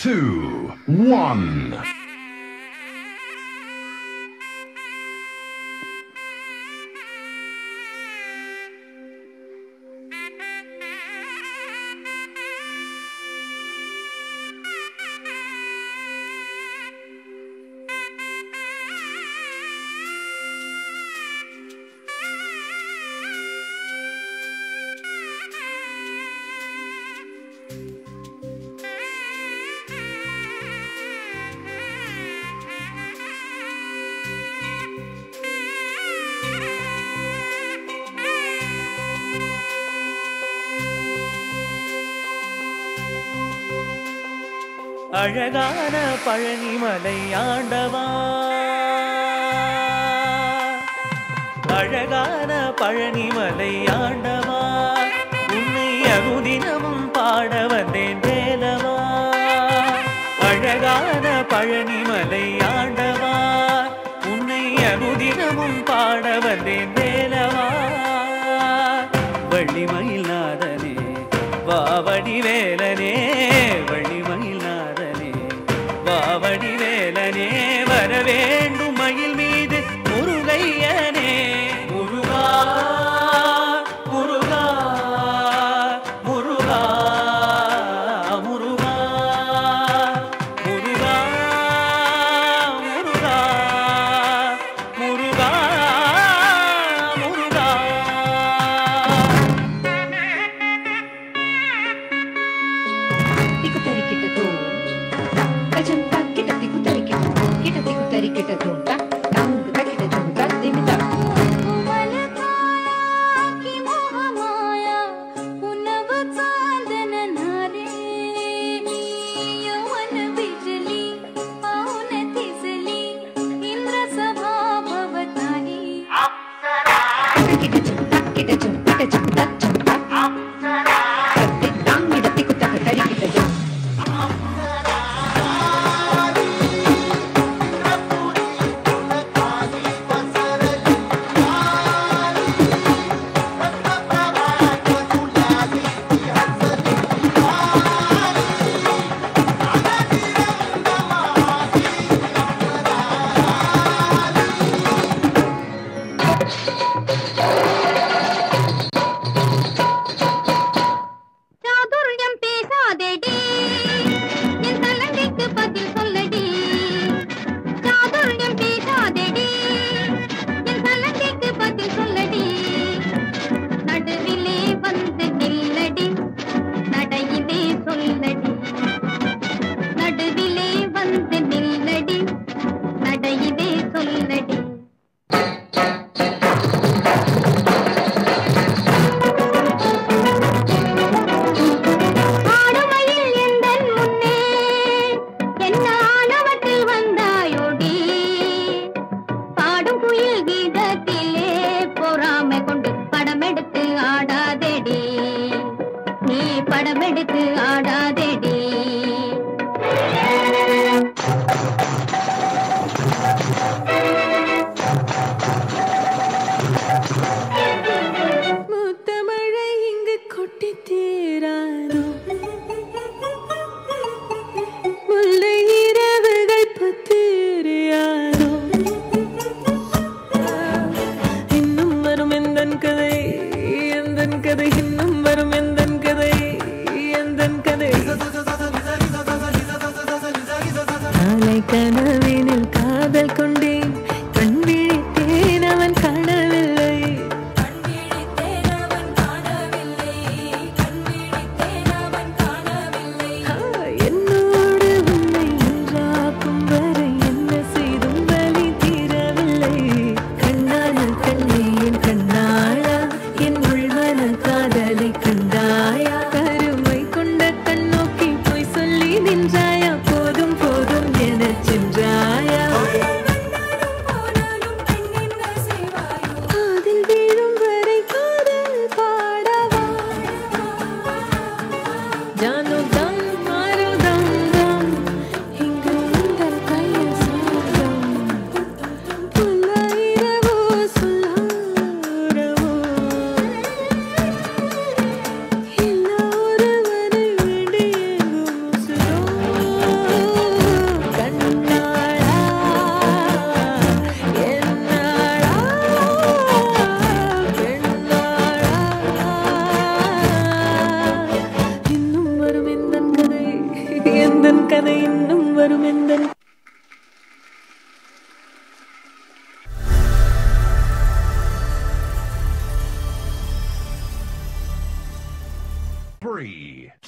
2, 1. அழகான பழனிமலை ஆண்டவா, அழகான பழனிமலை ஆண்டவா, உன்னை அனுதினமும் பாட வந்தேன் வேலவா. அழகான பழனிமலை ஆண்டவா, உன்னை அனுதினமும் பாட வந்தேன் வேலவா. வள்ளிமயில் நாதனே வாவடி வேலனே, வள்ளிமயில் நாதனே வாவடி வேலனே, வர வேண்டும் மயில் மீது முருகையனே. Muruga Muruga Muruga Muruga Muruga Muruga Muruga Muruga.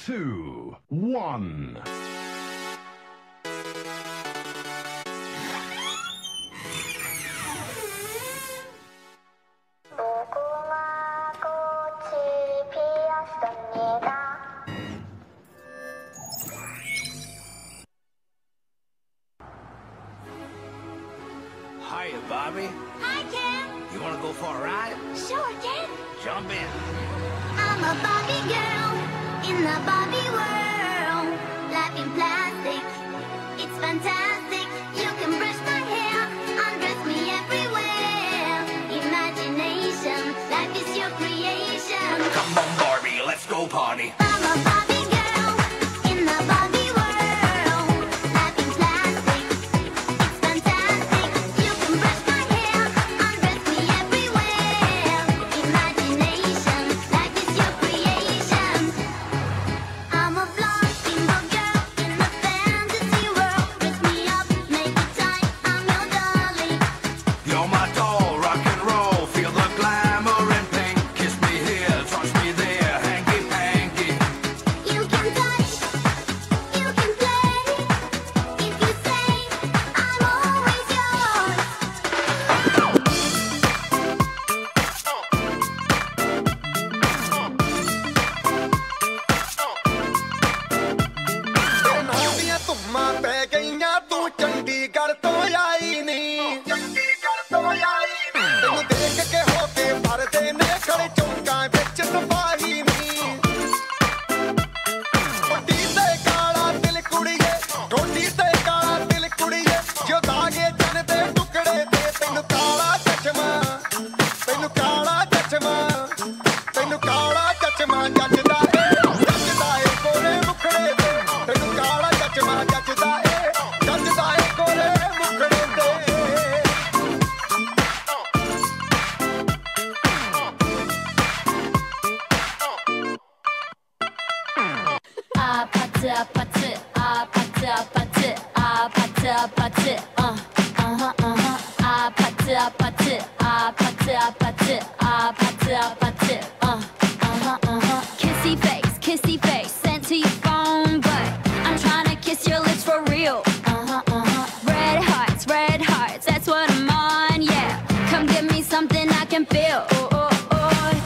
2, 1. Hiya, Bobby. Hi, Ken. You want to go for a ride? Sure, Ken. Jump in. I'm a Barbie girl in the Barbie world. Life in plastic, it's fantastic. You can brush my hair, undress me everywhere. Imagination, life is your creation. Come on, Barbie, let's go party. I'm a Barbie girl in the Barbie world. Life in plastic, it's fantastic. You can brush my hair, undress me everywhere. Imagination, life is your creation. I'm a blonde single girl in a fantasy world. Dress me up, make it tight, I'm your darling. You're my doll, rock and roll. Feel the glamour and pink. Kiss me here, touch me there, hanky panky. You can touch, you can play. If you say, I'm always yours. ਦੀਆਂ ਧੁੰਮਾਂ ਪੈ ਗਈਆਂ ਤੂੰ ਚੰਡੀਗੜ੍ਹ ਤੋਂ ਆਈ ਨੀ ਤੈਨੂੰ ਦੇਖ ਕੇ ਹੋ ਕੇ ਭਰਦੇ ਨੇ ਖੜੇ ਚੌਂਕਾਂ ਵਿੱਚ ਸਿਪਾਹੀ ਨੀ ਕੋਟੀ ਤੇ ਕਾਲਾ ਦਿਲ ਕੁੜੀਏ ਕੋਟੀ ਤੇ ਕਾਲਾ ਦਿਲ ਕੁੜੀਏ ਜੋ ਦਾਗੇ ਚੰਨ ਦੇ ਟੁਕੜੇ ਤੇ ਤੈਨੂੰ ਕਾਲਾ ਚਸ਼ਮਾ ਤੈਨੂੰ ਕਾਲਾ ਚਸ਼ਮਾ ਤੈਨੂੰ ਕਾਲਾ ਚਸ਼ਮਾ ਜੱਜਦਾ ਏ ਕੋਰੇ ਮੁਖੜੇ ਤੇ ਤੈਨੂੰ ਕਾਲਾ ਚਸ਼ਮਾ ਜੱਜਦਾ ਏ ਕੋਰੇ ਮੁਖੜੇ ਤੇ 아파트 아파트 아파트 아파트 아파트 아파트 아파트 아파트 아파트 아파트 아파트 아파트 kissy face sent to your phone but I'm trying to kiss your lips for real red hearts that's what I'm on yeah come give me something I can feel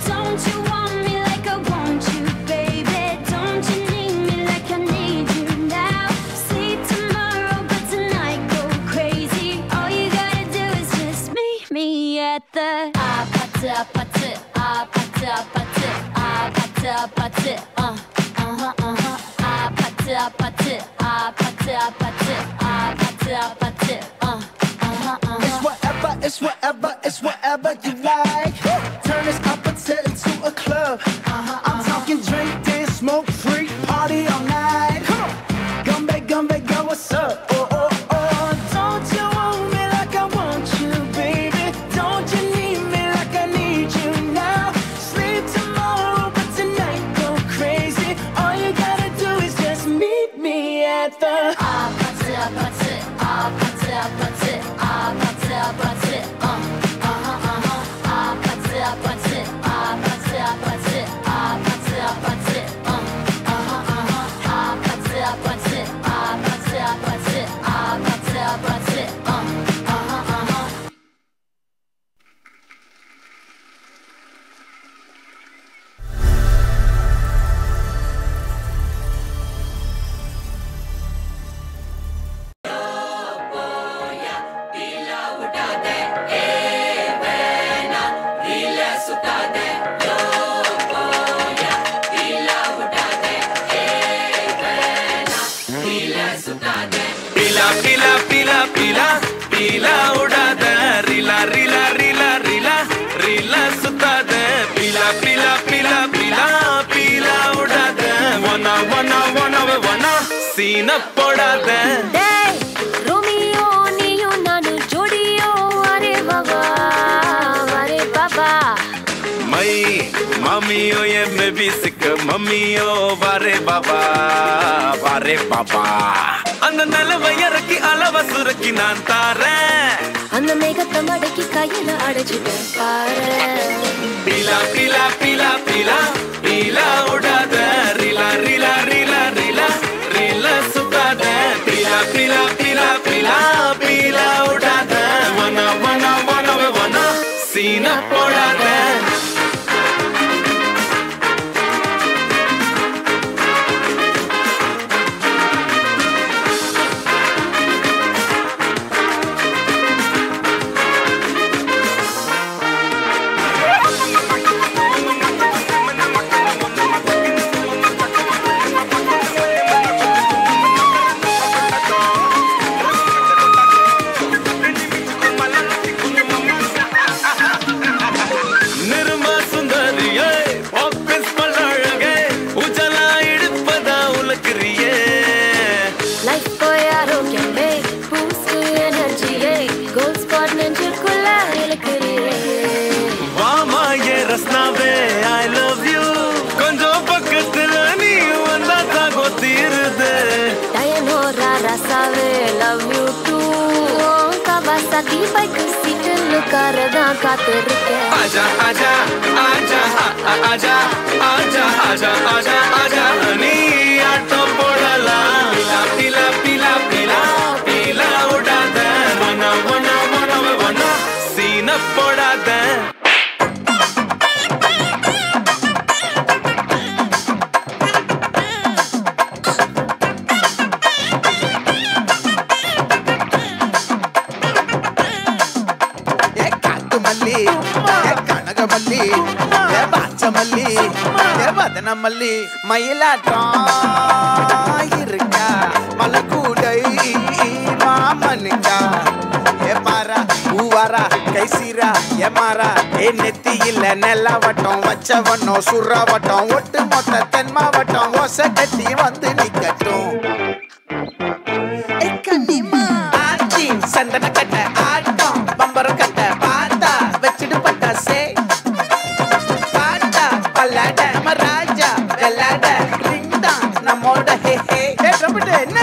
don't you want me like I want you baby don't you need me like I need you now sleep tomorrow but tonight go crazy all you gotta do is just meet me at the 아파트 아파트 아파트 아파트 아파트 아파트 아파트 아파트 아파트 아파트 아파트 아파트 It's whatever you like. Turn this opposite into a club. I'm talking drink, dance, smoke, freak, party all night. Gumbe, girl, what's up? Don't you want me like I want you, baby? Don't you need me like I need you now? Sleep tomorrow, but tonight go crazy. All you gotta do is just meet me at the 아파트 아파트 아파트 아파트 아파트 아파트 아파트 아파트 아파트 아파트 아파트 아파트 아파트 아파트 아파트 पीला पीला पीला पीला पीला उड़ा दे रीला रीला रीला रीला रीला सुता दे पीला पीला पीला पीला पीला उड़ा दे वना वना वना वे वना सीना पड़ा दे रोमियो नियो नानु जोड़ियो अरे बाबा मई मम्मियो ये मैं भी सिक मम्मियो वारे बाबा அந்த நிலவையறக்கி அளவ சுரக்கி நான் தாரேன் அந்த மேகத்தை மடக்கி கையில அடைச்சிட்டேன் பாரு பீலா பீலா பீலா பீலா பீலா உடாத ரிலா ரிலா சீன போடாத आजा आजा आजा आजा आजा आजा आजा आजा हनी आटो पोड़ला पीला पीला पीला पीला उड़ा दे वना वना वना वना सीन पोड़ा दे மல்லி மயிலாட்டம் இருக்கா மலக்கூடை மாமனுக்கா ஏ பாரா பூவாரா கைசீரா ஏ மாறா ஏ நெத்தியில நெல்லாவட்டம் வச்சவட்டம் சுறாவட்டம் ஒட்டு மொத்த தென் மாவட்டம் ஓசை கட்டி வந்து நிக்கட்டும் ஆச்சி சந்தன கட்ட ஆட்டம் பம்பரம் கட்ட பார்த்தா வச்சுட்டு பட்டாசே பாட்டா பல்லாட மராஜா வெள்ளாட ரிங் தான் நம்மோட ஹே ஹே ஏற்றப்பட்டு என்ன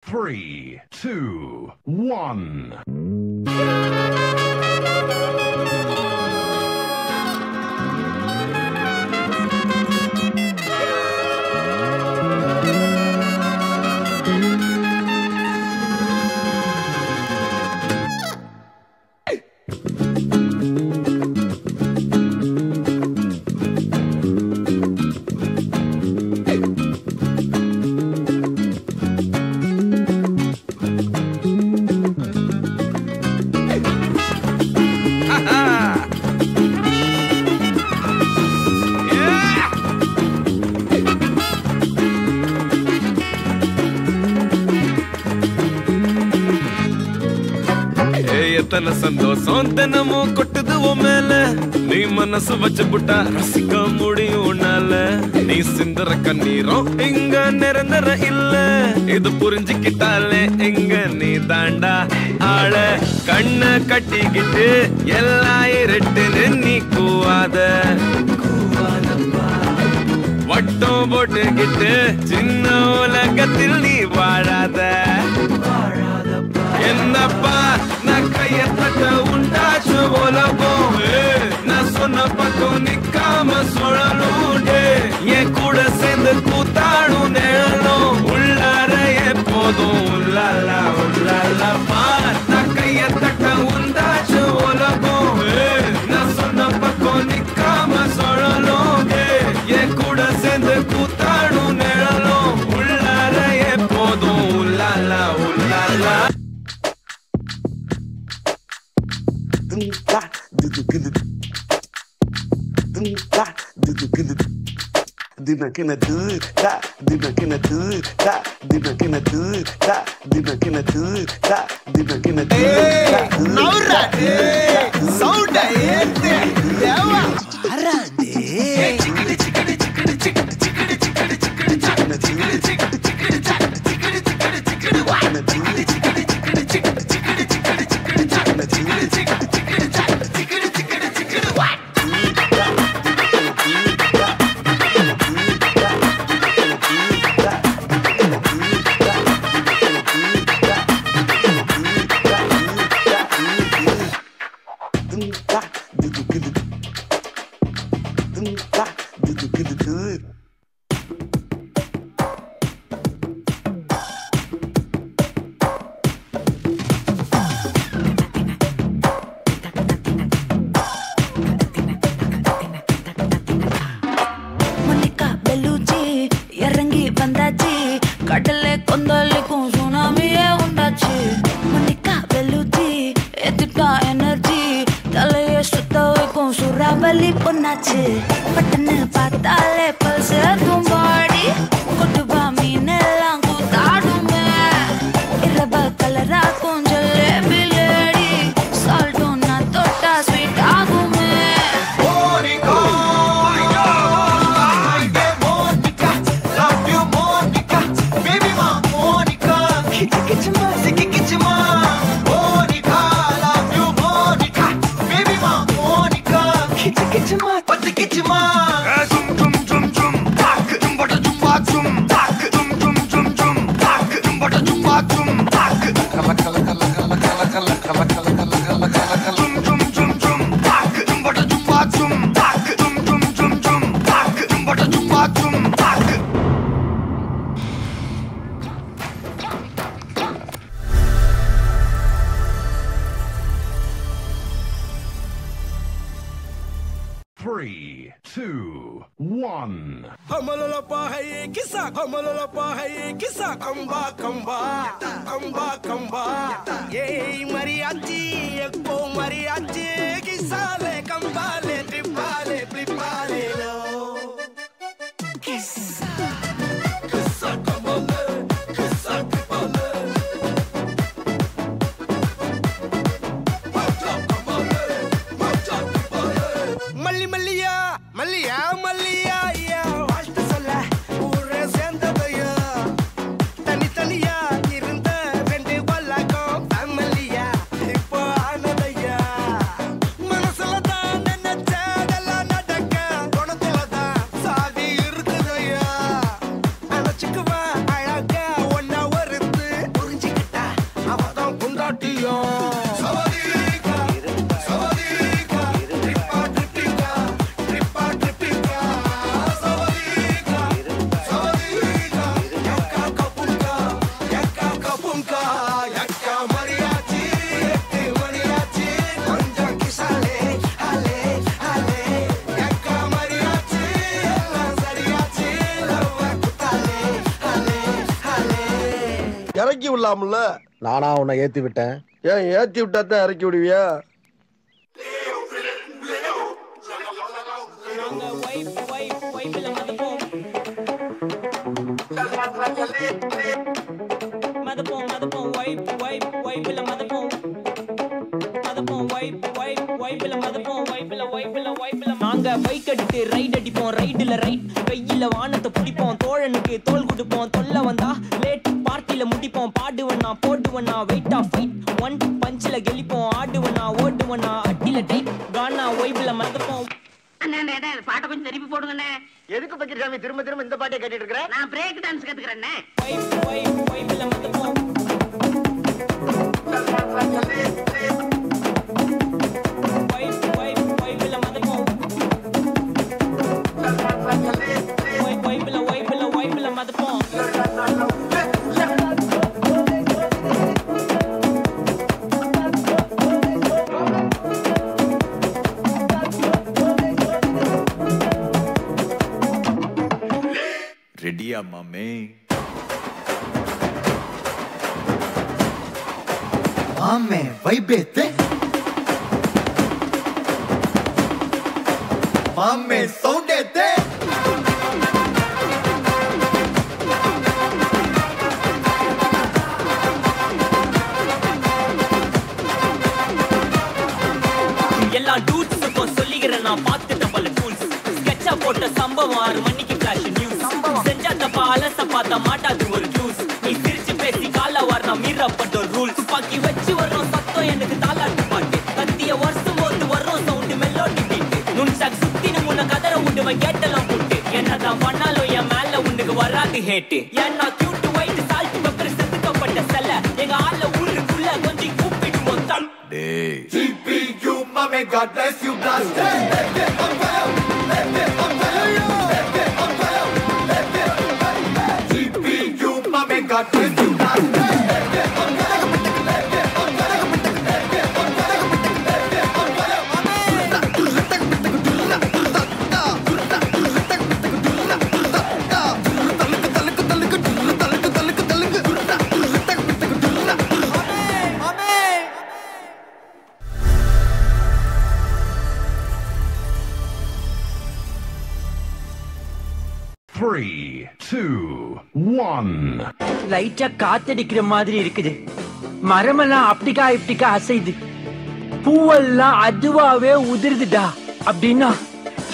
Three, two, one. எத்தனை சந்தோஷம் தினமும் கொட்டுது உன் மேல நீ மனசு வச்சு புட்டா ரசிக்க முடியும் உன்னால நீ சிந்துற கண்ணீரும் இங்க நிரந்தர இல்ல இது புரிஞ்சுக்கிட்டாலே இங்க நீ தாண்டா ஆள கண்ண கட்டிக்கிட்டு எல்லாம் இருட்டுன்னு நீ கூவாத வட்டம் போட்டுக்கிட்டு சின்ன உலகத்தில் நீ வாழாத என்னப்பா நான் கையத்தட்ட உண்டாச்சு உலகம் நான் சொன்ன பக்கம் நிக்காம சுழலும் என் கூட சேர்ந்து கூத்தாடும் நேரம் உள்ளார எப்போதும் உள்ளாலா உள்ளாலா பார் நான் கையத்தட்ட உண்டாச்சு உலகம் நான் சொன்ன பக்கம் நிக்காம 3, 2, 1. Hamalapa hai kisa, hamalapa hai kisa, kamba. Yey mariachi, ekko mariachi, kisale, kambale, tripale, flipale lo. Kisa, kambale, kisa tripale. Malliya, ya. வாழ்த்து சொல்ல ஊரே சேர்ந்ததையா. தனித்தனியா இருந்த ரெண்டு வல்லகம் ஃபேமிலியா இப்போ ஆனதையா. மனசுல தான் நினைச்சதெல்லாம் நடக்க குணத்துல தான் சாவி இருக்குதையா. அழைச்சுக்குவா அழகா ஒன்னா ஒருத்து புரிஞ்சுக்கிட்டா அவதான் குண்டாட்டியோ. இறக்கி விடலாம்ல. நானா உன்னை ஏத்தி விட்டேன். ஏன் ஏத்தி விட்டா தான் இறக்கி விடுவியா? நாங்க பைக் அடிட்டு ரைட் அடிப்போம், ரைடுல ரைட் கையில வானத்தை பிடிப்போம், தோழனுக்கு தோல் கொடுப்போம், தொல்ல வந்தா லேட் பார்ட்டில முடிப்போம், பாடுவனா போடுவனா வெயிட் ஆஃப் ஃபைட் ஒன் பஞ்சில கெளிப்போம், ஆடுவனா ஓடுவனா அட்டில டைட் கானா வைப்ல மதப்போம். அண்ணே பாட்டை கொஞ்சம் திருப்பி போடுங்கண்ணே. எதுக்கு பக்கிரசாமி திரும்ப திரும்ப இந்த பாட்டை கேட்டுட்டு இருக்கிற? நான் பிரேக் டான்ஸ் கத்துக்கிறேன்னே. வைப்ல மதப்போம். ரெடியா மாமே? மாமே வைபேத்து மாமே சவுண்டேத்தே எல்லா டூட்ஸுக்கும் சொல்லிக்கிறேன் நான் பார்த்துட்ட பல டூல்ஸ் ஸ்கெட்சா போட்ட சம்பவம் 6 மணிக்கு ஃபிளாஷ் நியூஸ் செஞ்சா தப்பா அலச பார்த்தா மாட்டாது ஒரு ஜூஸ் நீ சிரிச்சு பேசி கால வார் நான் மீறப்பட்ட ரூல் துப்பாக்கி வச்சு வர்றோம் சத்தம் எனக்கு தாலாட்டு பாட்டு கத்திய வருஷம் போது வர்றோம் சவுண்டு மெல்லோடி பீட்டு நுண்சாக் சுத்தினு முன்ன கதற விடுவேன் கேட்டெல்லாம் போட்டு என்னதான் பண்ணாலும் என் மேல உனக்கு வராது ஹேட்டு ஏன்னா கியூட் ஒயிட் சால்ட் பெப்பர் செதுக்கப்பட்ட செல்ல எங்க ஆள ஊருக்குள்ள கொஞ்சம் கூப்பிடுவோம் தம் TPU mame God bless you blast TPU mame God bless you blast Three, two, one. லைட்டா காத்தடிக்கிற மாதிரி இருக்குது மரமெல்லாம் அப்படிக்கா இப்படிக்கா அசைது பூவெல்லாம் அதுவாவே உதிருதுடா அப்படின்னா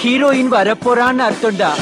ஹீரோயின் வரப்போறான்னு அர்த்தம்டா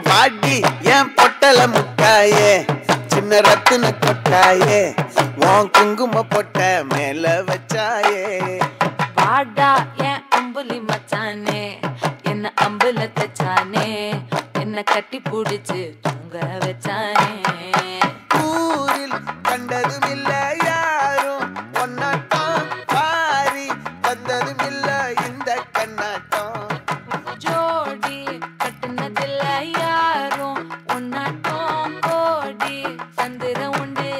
பாடி என் பொட்டல முட்டாயே சின்ன ரத்தின கொட்டாயே உன் குங்கும பொட்ட மேல வச்சாயே வாடா என் அம்புலி மச்சானே என்ன அம்புல தச்சானே என்ன கட்டி புடிச்சு தூங்க வச்சானே ஊரில் கண்டதும் இல்ல யாரும் ஒன்னாட்டம் பாரி வந்ததும் இல்ல இந்த கண்ணாட்டம் ஜோடி கட்டுனதில்ல யாரும் உன்னாட்டம் கோடி சந்திர உண்டு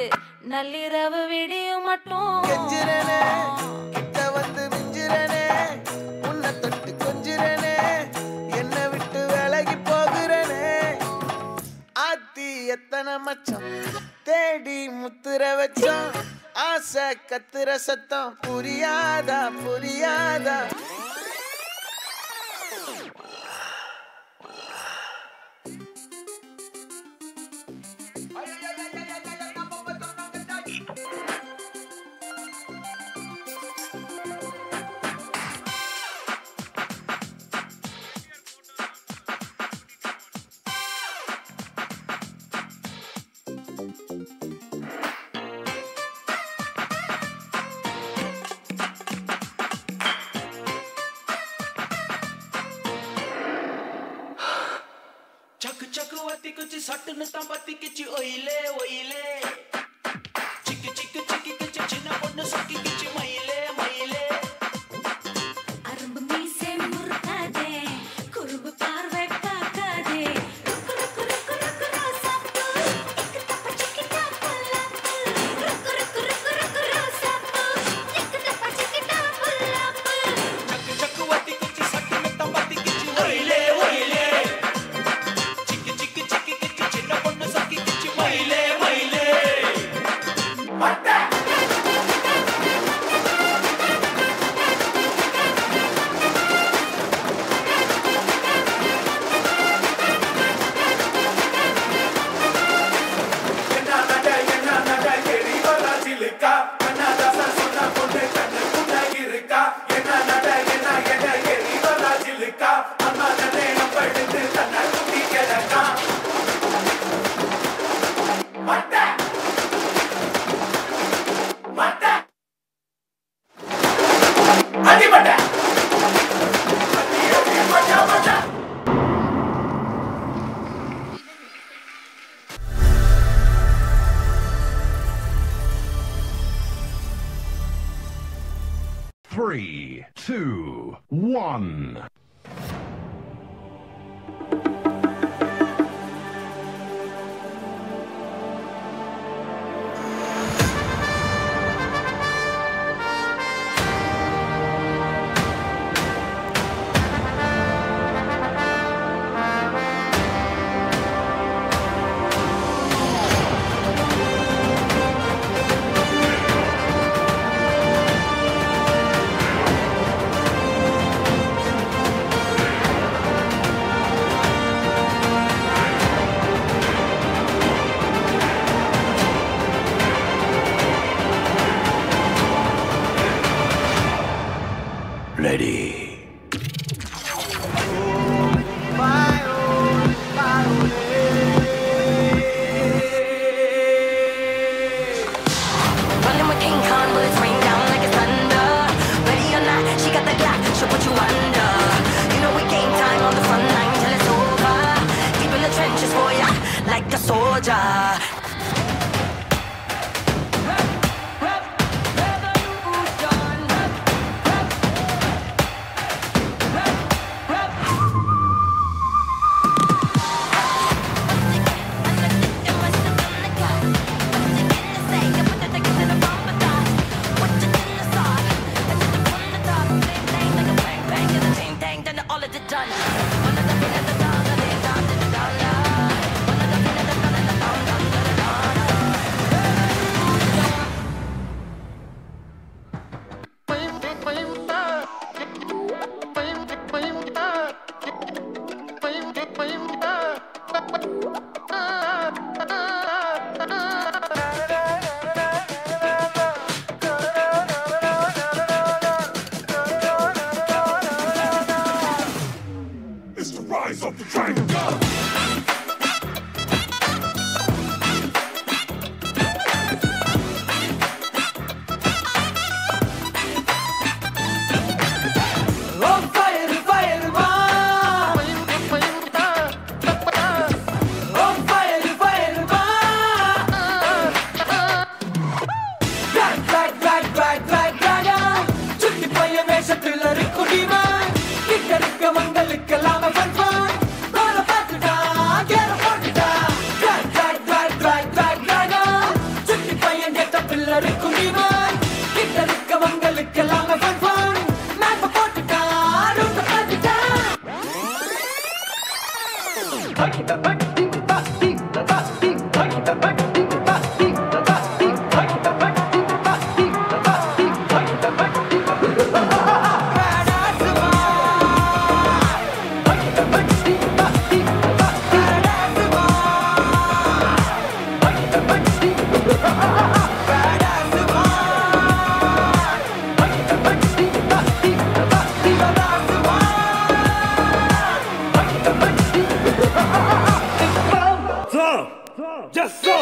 நள்ளிரவு விடியும் மட்டும் கெஞ்சிரனே கிட்ட வந்து மிஞ்சிரனே உன்னை தொட்டு கொஞ்சிரனே என்ன விட்டு விலகி போகிறனே ஆத்தி எத்தனை மச்சம் தேடி முத்துற வச்சோம் ஆசை கத்துற சத்தம் புரியாதா புரியாதா चक चक वती कुछ सट न ता पति किच ओइले ओइले 3, 2, 1. Ready. Running with King Kong, bullets rain down like it's thunder. Ready or not, she got the Glock, she'll put you under. You know we game time on the front line till it's over. Deep in the trenches for ya, like a soldier. It's the rise of the dragon. Just so.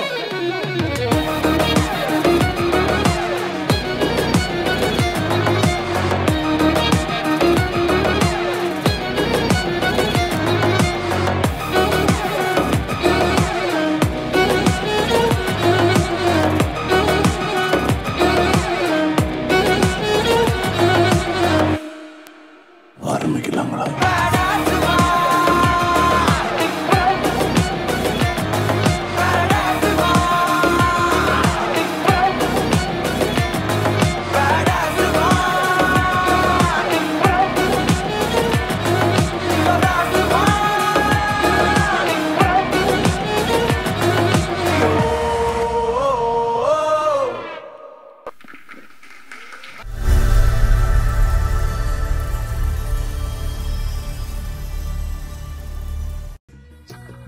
ஆரம்பிக்கலாங்களா?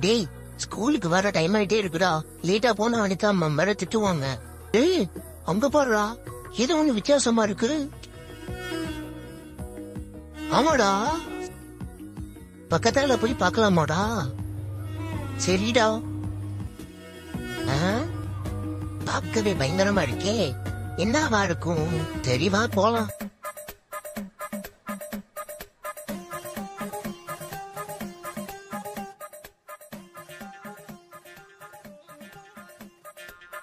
டேய், ஸ்கூலுக்கு வர time ஆயிட்டே இருக்குடா. லேட்டா போனா அனிதா வேற திட்டுவாங்க. டேய், அங்க பாருடா, ஏதோ ஒண்ணு வித்தியாசமா இருக்கு. ஆமாடா, பக்கத்தால போய் பார்க்கலாமாடா? சரிடா. பார்க்கவே பயங்கரமா இருக்கே, என்னவா இருக்கும்? தெரியவா போலாம்.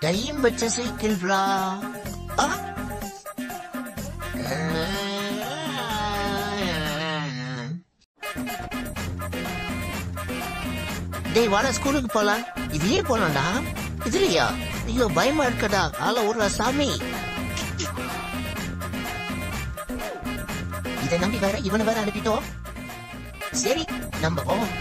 டைம் வச்ச சைக்கிள் டேய் வாடா ஸ்கூலுக்கு போலாம். இதுலயே போலாம்டா. இதுலயா? ஐயோ பயமா இருக்கடா. ஆள ஒரு சாமி. இதை நம்பி வேற இவனை வேற அனுப்பிட்டோம். சரி நம்ம போவோம்.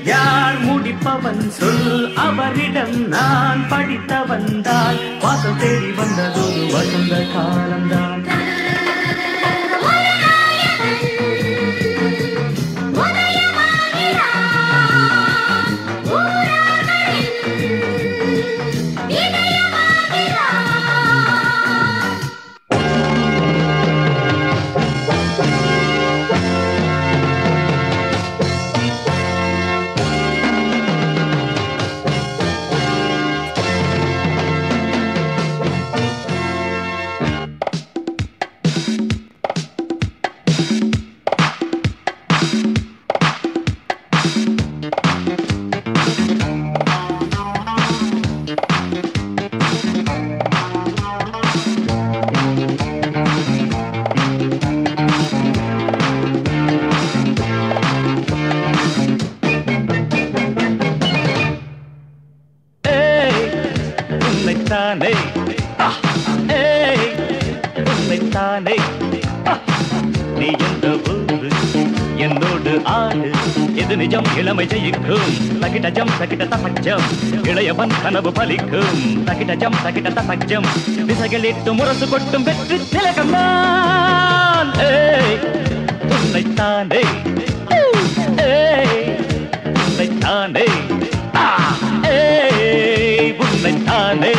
யார் முடிப்பவன் சொல், அவரிடம் நான் படித்தவன் தான். வாசல் தேடி வந்ததொரு வசந்த காலம்தான். உன்னைத்தானே நீ எந்த ஊரு என்னோடு ஆடு, எது நிஜம் இளமை ஜெயிக்கும். தகிடஜம் தகிட தசஜம் இளையவன் கனவு பலிக்கும். தகிடஜம் தகிட தசஜம் திசைகளிட்டு முரசு கொட்டும் வெற்றி திலகம் நான். உன்னைத்தானே உன்னைத்தானே உன்னைத்தானே.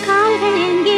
கால்கள் எங்கே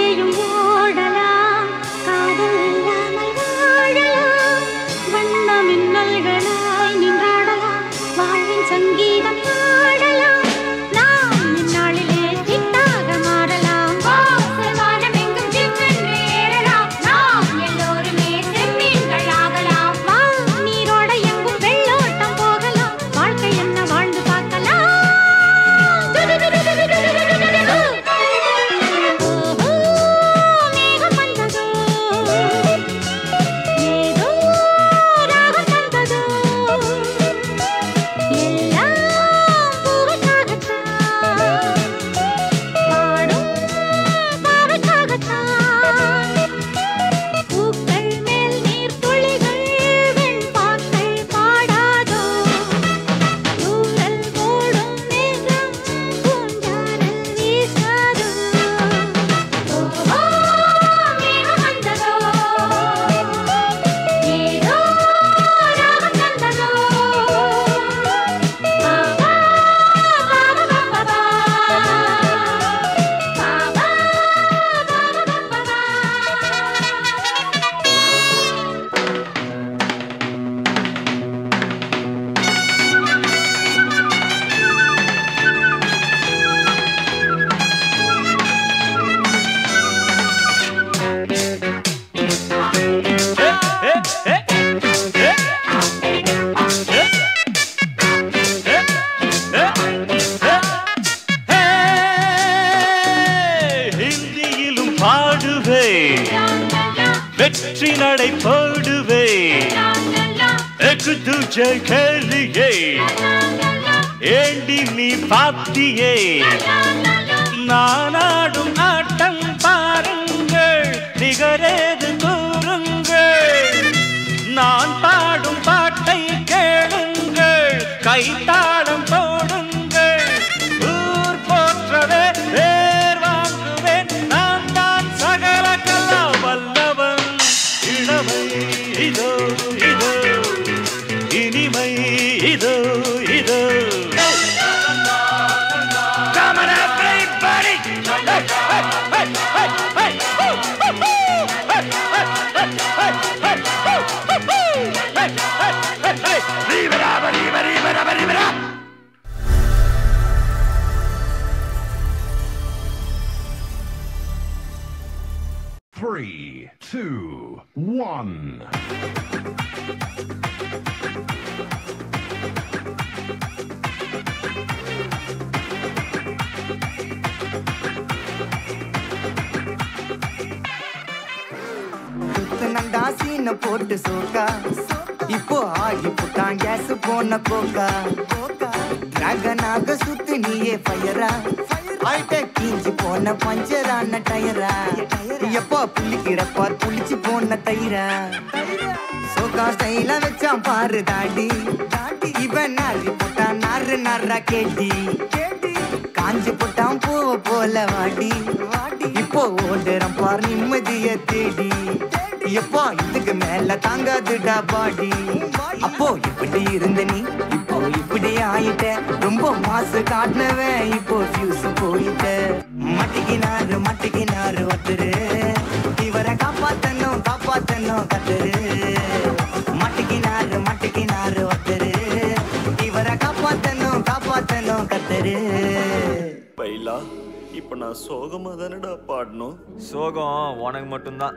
வெற்றி நடை போடுவே எக்கு துஜை கேளியே ஏண்டி நீ பாத்தியே நானாடும் ஆட்டம் பாருங்கள் நிகரேது கூறுங்கள் நான் பாடும் பாட்டை கேளுங்கள் கைத்தாளம் போடுங்கள் ஊர் போற்றவே பேர் வாங்குவேன் நான் தான் சகல கலா வல்லவன் இளமை இதோ இதோ இனிமை இதோ இதோ Come on everybody! Leave it up, leave it, leave it up, leave it up! 3, 2, 1. நண்டா சீன போட்டு சோக்கா இப்போ ஆகி புட்டான் கேஸ் போன கோக்கா டிராகனாக சுத்து நீயே ஃபயரா ஆயிட்ட கீஞ்சி போன பஞ்சரான டயரா எப்போ புள்ளிக்கிறப்பா புளிச்சு போன தயிரா சோக்கா ஸ்டைல வச்சான் பாரு தாடி இவன் நாரி போட்டான் நாரு நாரா கேட்டி காஞ்சி போட்டான் பூ போல வாடி இப்போ ஓடுறான் பார் நிம்மதிய தேடி எப்போ இதுக்கு மேல தாங்காதுடா பாடி அப்போ இப்படி இருந்த நீ இப்போ இப்படி ஆயிட்ட ரொம்ப மாசு காட்டினவன் இப்போ ஃபியூஸ் போயிட்ட மட்டிக்கினாரு ஒருத்தரு இவரை காப்பாத்தணும் கத்துரு மட்டிக்கினாரு ஒருத்தரு இவரை காப்பாத்தணும் கத்துரு பைலா இப்ப நான் சோகமா தானடா பாடணும். சோகம் உனக்கு மட்டும்தான்,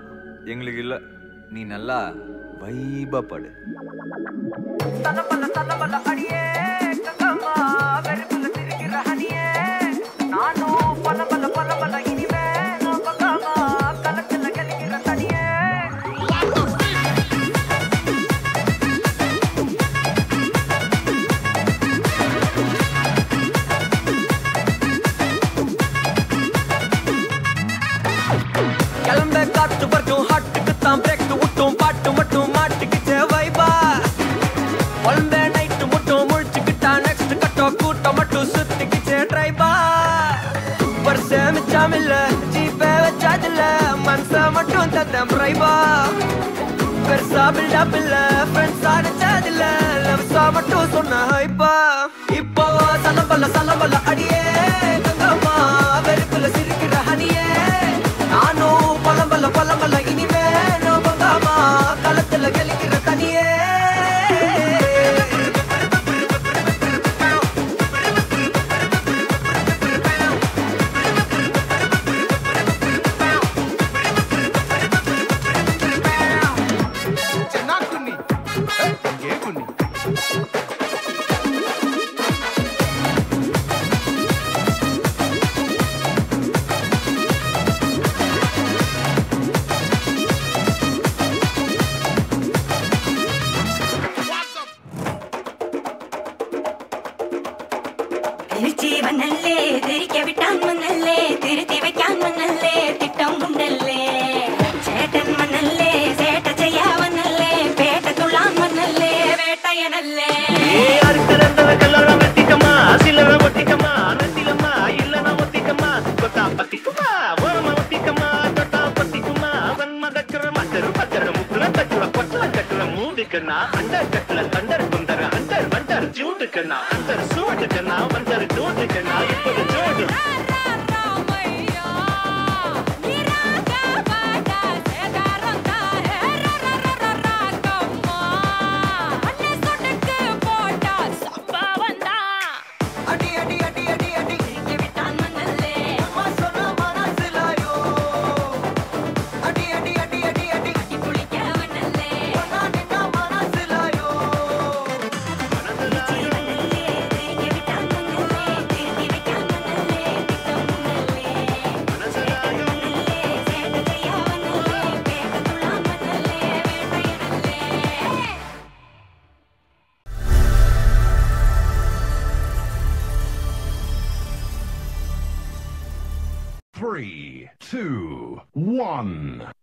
எங்களுக்கு இல்ல. நீ நல்லா வைபா பாடு. காத்து வரட்டும் ஹாட்டுக்கு தான் பிரேக் விட்டும் பாட்டு மட்டும் மாட்டுக்கிச்சே வைபா ஒன்பே நைட்டு மட்டும் முழிச்சுக்கிட்டா நெக்ஸ்ட் கட்டோ கூட்டம் மட்டும் சுத்திக்கிச்சே ட்ரைபா வருஷம் மிச்சம் இல்ல ஜீப்பே வச்சாதில்ல மனச மட்டும் தந்தேன் பிரைபா பெருசா பில்டப் இல்ல ஃப்ரெண்ட்ஸா நிச்சதில்ல லவ்ஸா மட்டும் சொன்ன ஹைப்பா இப்போ சலம்பல்ல அடியே கங்கம்மா வெறுப்புல சிரிக்கிற ஹனியே நானும் பலம்பல்ல இனிமே நோபங்காமா களத்துல கெளிக்கிற தனியே one.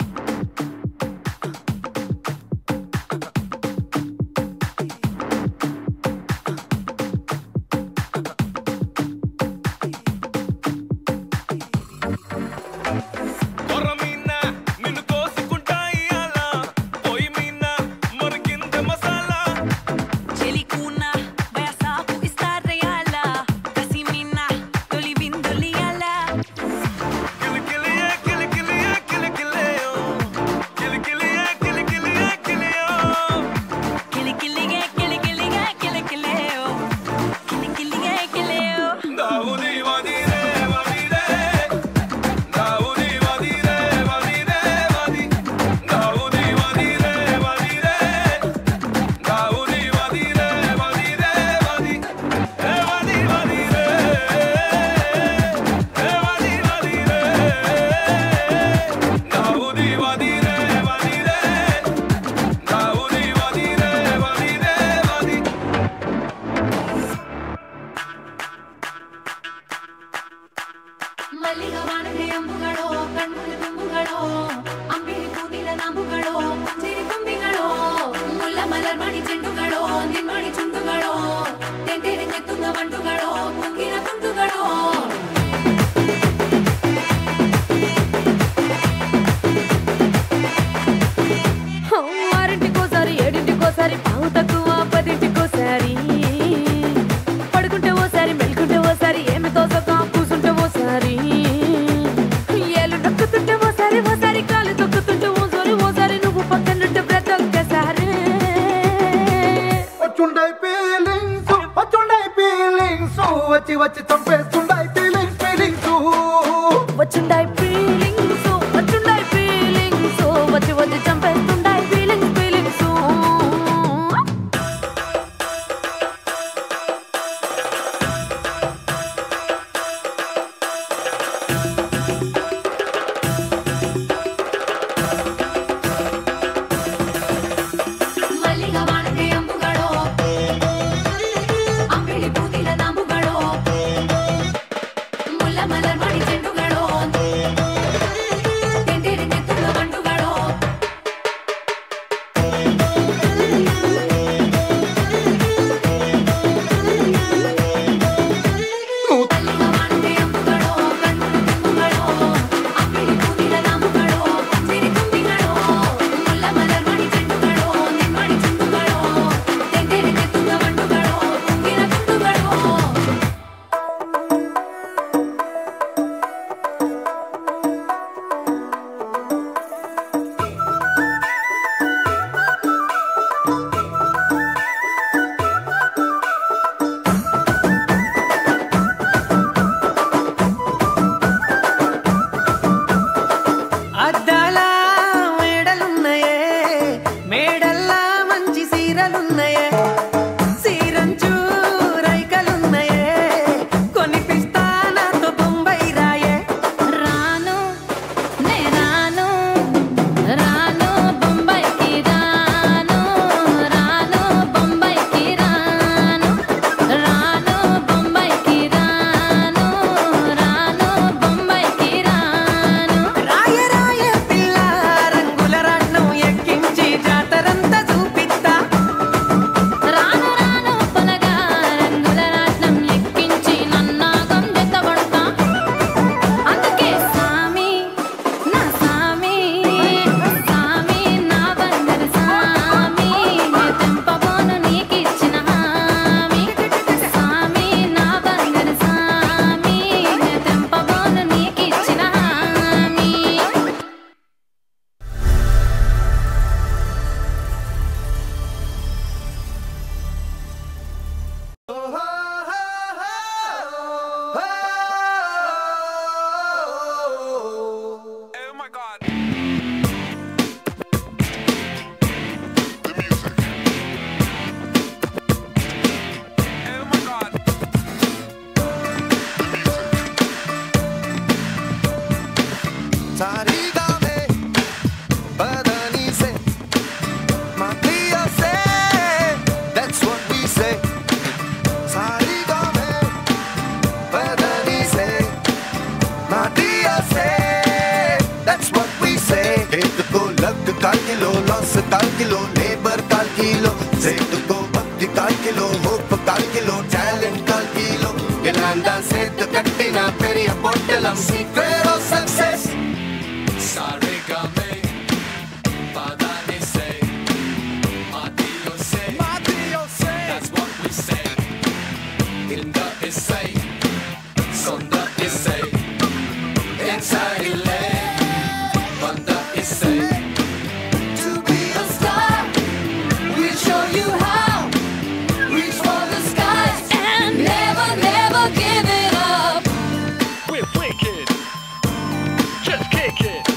किलो लॉस काल किलो लेबर काल किलो सेट को भक्ति काल किलो होप काल किलो टैलेंट काल किलो गिलांडा सेट कट्टिना पेरिया पोटलम सीक्रेट ऑफ सक्सेस सारे गामे padane say Madio say that's what we say Ilda is say Sonda is say Inside ile Banda is say To be a star, we'll show you how. Reach for the skies and never, never give it up. We're wicked, just kick it.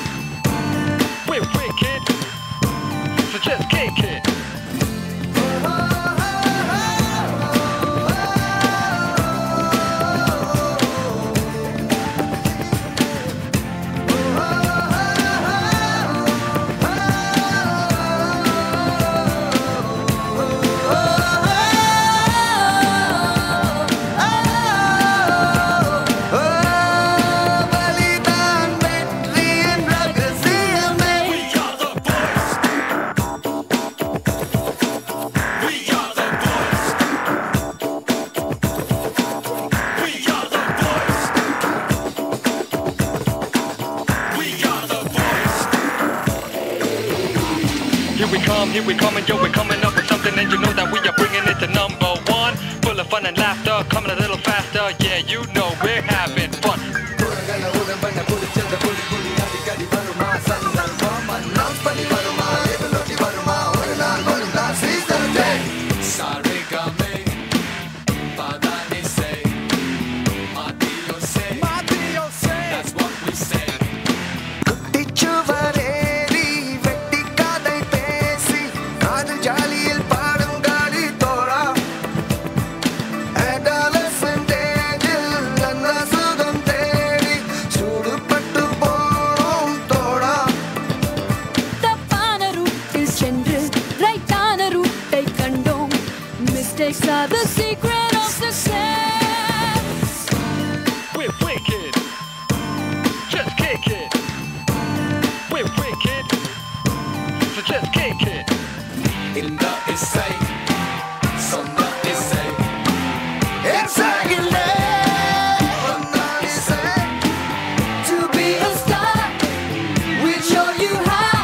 We're wicked, so just kick it. Here we come and yo, we're coming up with something and you know that we are bringing it to number one. Full of fun and laughter, coming a little faster, yeah you know we're having fun. That's what we say. Mistakes are the secret of success. We're wicked, just kick it. We're wicked, so just kick it. Ilda is say, Sonda is say, inside your Sonda is say, To be a star, we'll show you how.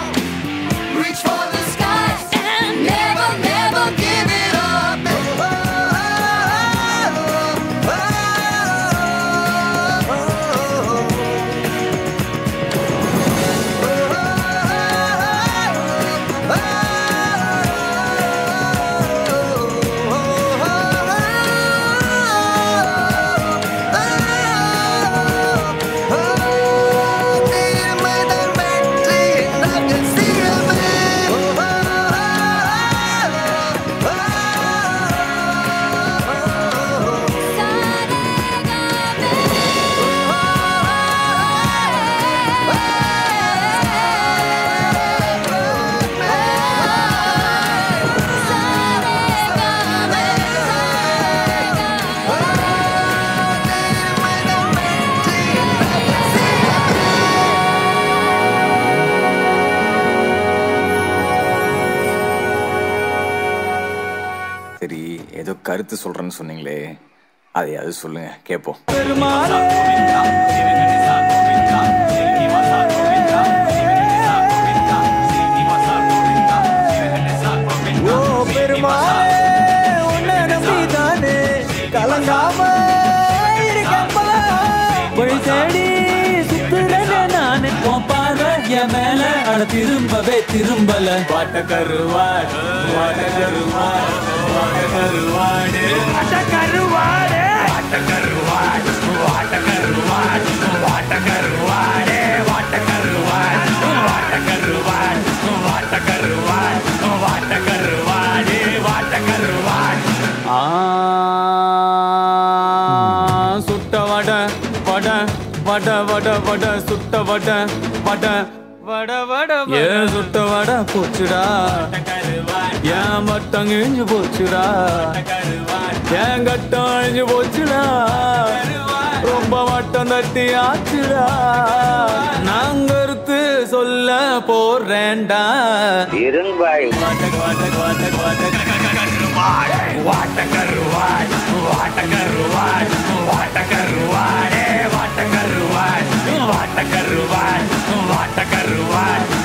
Reach for the skies and never, never give it up. சரி ஏதோ கருத்து சொல்றேன்னு சொன்னீங்களே அதையாவது சொல்லுங்க கேட்போம். கலங்காம இருக்கப்பா வழி தேடி சுத்துறேன் நானு போப்பார என் மேல அட திரும்பவே திரும்பல வாட்ட கருவாடு வாட்ட கருவாடு வாட்ட கருவாடு வாட்ட கருவாடு வாட்ட கருவாடு வாட்ட கருவாடு வாட்ட கருவாடு வாட்ட கருவாடு வாட்ட கருவாடு வாட்ட கருவாடு வாட்ட கருவாடு வாட்ட கருவாடு சுட்ட வட வட வட வட வட சுட்ட வட வட வட வட ஏ சுட்ட வட போச்சுடா ஏன் மட்டம் கிழிஞ்சு போச்சுடா ஏன் கட்டம் அழிஞ்சு போச்சுடா ரொம்ப ரொம்ப வட்டம் தட்டி ஆச்சுடா நாங்கருத்து சொல்ல போறேன்டா இருங்பாய் வாட்ட கருவாய்